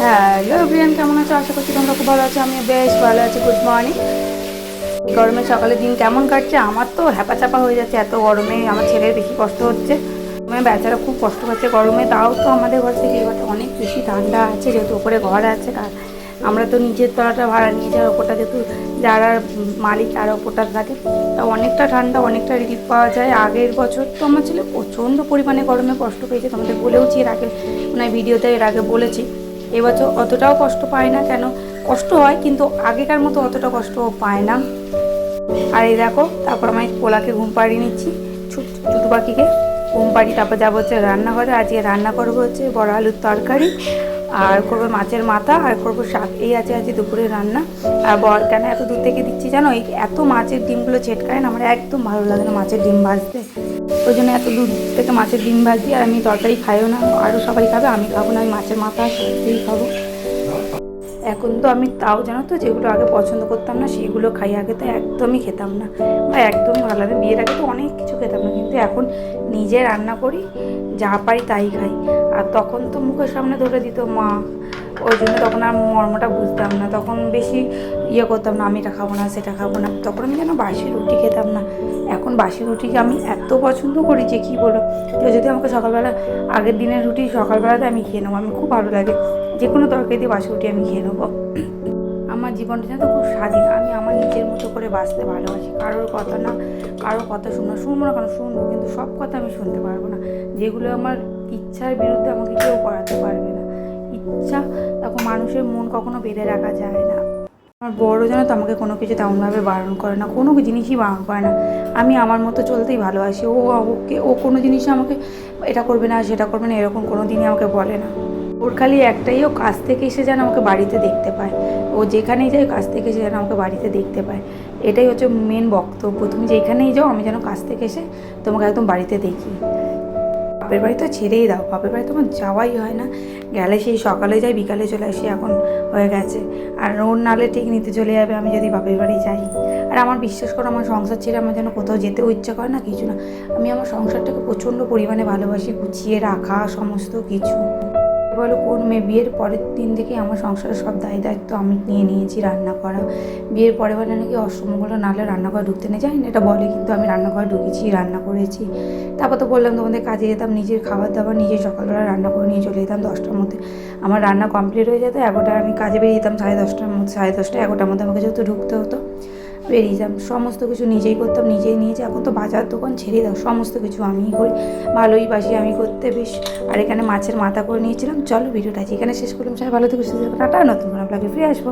Hello everyone, কেমন আছো? আশা করছি তোমরা খুব ভালো আছো। আমি বেশ ভালো আছি। Good morning. গরমে সকালের দিন কেমন কাটছে? আমার তো হ্যাপাচাপা হয়ে যাচ্ছে এত গরমে। আমার ছেলের বেশি কষ্ট হচ্ছে, বেচারা খুব কষ্ট পাচ্ছে গরমে। তাও তো আমাদের ঘর থেকে এবারটা অনেক বেশি ঠান্ডা আছে, যেহেতু ওপরে ঘর আছে। আর আমরা তো নিচের তলাটা ভাড়া নিয়ে যাওয়ার ওপরটা, যেহেতু যারা মালিক তারা ওপরটা থাকে, তা অনেকটা ঠান্ডা, অনেকটা রিলিফ পাওয়া যায়। আগের বছর তো আমার ছেলে প্রচণ্ড পরিমাণে গরমে কষ্ট পেয়েছে, তোমাদের বলেওছি এর আগে, মানে ভিডিওতে এর আগে বলেছি। এবছর অতটাও কষ্ট পায় না। কেন কষ্ট হয়, কিন্তু আগেকার মতো অতটা কষ্ট পায় না। আর এই দেখো, তারপর আমি পোলাকে ঘুম পাড়িয়ে নিচ্ছি, ছোটো পাখিকে ঘুম পাড়ি। তারপর যাবো হচ্ছে রান্নাঘরে। আজকে রান্না করবো হচ্ছে বড় আলুর তরকারি, আর করবো মাছের মাথা, আর করবো শাক। এই আছে আজকে দুপুরে রান্না। আর কেন এত দূর থেকে দিচ্ছি জানো? এই এত মাছের ডিমগুলো ছেটকায় না, আমার একদম ভালো লাগে না মাছের ডিম ভাজতে। ওই জন্য এত দূর থেকে মাছের ডিম ভাজি। আর আমি তরকারি খাইও না, আরও সবাই খাবে, আমি খাবো না। আমি মাছের মাথা শাকই খাবো। এখন তো আমি তাও জানো তো, যেগুলো আগে পছন্দ করতাম না সেগুলো খাই। আগে তো একদমই খেতাম না, বা একদমই ভালো লাগে। বিয়ের আগে তো অনেক কিছু খেতাম না, কিন্তু এখন নিজে রান্না করি, যা পারি তাই খাই। আর তখন তো মুখের সামনে ধরে দিত মা, ওই জন্য তখন আর মর্মটা বুঝতাম না। তখন বেশি করতাম না, আমি এটা খাবো না সেটা খাবো না। তখন আমি যেন বাসি রুটি খেতাম না। এখন বাসি রুটিকে আমি এত পছন্দ করি যে কী বলো। কেউ যদি আমাকে সকালবেলা, আগের দিনের রুটি সকালবেলাতে আমি খেয়ে নেবো, আমি খুব ভালো লাগে। যে কোনো তরকারি দিয়ে বাসি রুটি আমি খেয়ে নেবো। আমার জীবনটা যেন খুব স্বাধীন, আমি আমার নিজের মতো করে বাঁচতে ভালোবাসি। কারোর কথা না, কারোর কথা শুনবো না। কেন শুনবো, কিন্তু সব কথা আমি শুনতে পারবো না। যেগুলো আমার ইচ্ছার বিরুদ্ধে আমাকে কেউ করাতে পারবে না। ইচ্ছা দেখো, মানুষের মন কখনো বেঁধে রাখা যায় না। আমার বড় যেন তো আমাকে কোনো কিছু তেমনভাবে বারণ করে না, কোনো জিনিসই বারণ করে না। আমি আমার মতো চলতেই ভালোবাসি। ও কোনো জিনিসে আমাকে এটা করবে না সেটা করবে না এরকম কোনো দিনই আমাকে বলে না। ওর খালি একটাই, ও কাজ থেকে এসে যেন আমাকে বাড়িতে দেখতে পায়। ও যেখানেই যায় কাজ থেকে এসে যেন আমাকে বাড়িতে দেখতে পায়। এটাই হচ্ছে মেন বক্তব্য। তুমি যেখানেই যাও, আমি যেন কাজ থেকে এসে তোমাকে একদম বাড়িতে দেখি। বাপের বাড়ি তো ছেড়েই দাও, বাপের বাড়ি তোমার যাওয়াই হয় না। গেলে সেই সকালে যাই, বিকালে চলে আসি, এখন হয়ে গেছে। আর ওর নালে ঠিক নিতে চলে যাবে আমি যদি বাপের বাড়ি যাই। আর আমার বিশ্বাস করো, আমার সংসার ছেড়ে আমার যেন কোথাও যেতেও ইচ্ছা করে না, কিছু না। আমি আমার সংসারটাকে প্রচণ্ড পরিমাণে ভালোবাসি, গুছিয়ে রাখা সমস্ত কিছু। বলো কোন মেয়ে? বিয়ের পরের দিন থেকে আমার সংসারের সব দায়িত্ব আমি নিয়ে নিয়েছি। রান্না করা, বিয়ের পরে বলে নাকি অষ্টমঙ্গল নাহলে রান্নাঘরে ঢুকতে নেই, জানি না এটা বলে, কিন্তু আমি রান্নাঘরে ঢুকেছি, রান্না করেছি। তারপর তো বললাম তোমাদের কাজে যেতাম, নিজের খাবার দাবার নিজে সকালবেলা রান্না করে নিয়ে চলে যেতাম 10টার মধ্যে। আমার রান্না কমপ্লিট হয়ে যেত 11টায়। আমি কাজে বেরিয়ে যেতাম 10:30টার মধ্যে, 10:30 11টার মধ্যে আমাকে যেহেতু ঢুকতে হতো, বেরিয়ে যেতাম। সমস্ত কিছু নিজেই করতাম, নিজেই নিয়েছি। এখন তো বাজার দোকান ছেড়ে দাও, সমস্ত কিছু আমিই করি, ভালোই বাসি আমি করতে বেশ। আর এখানে মাছের মাথা করে নিয়েছিলাম। চলো ভিডিওটা এখানে শেষ করলাম। সবাই ভালো থেকে সুস্থ থাকো, টাটা। নতুন করে আপনাকে ফিরে আসবো।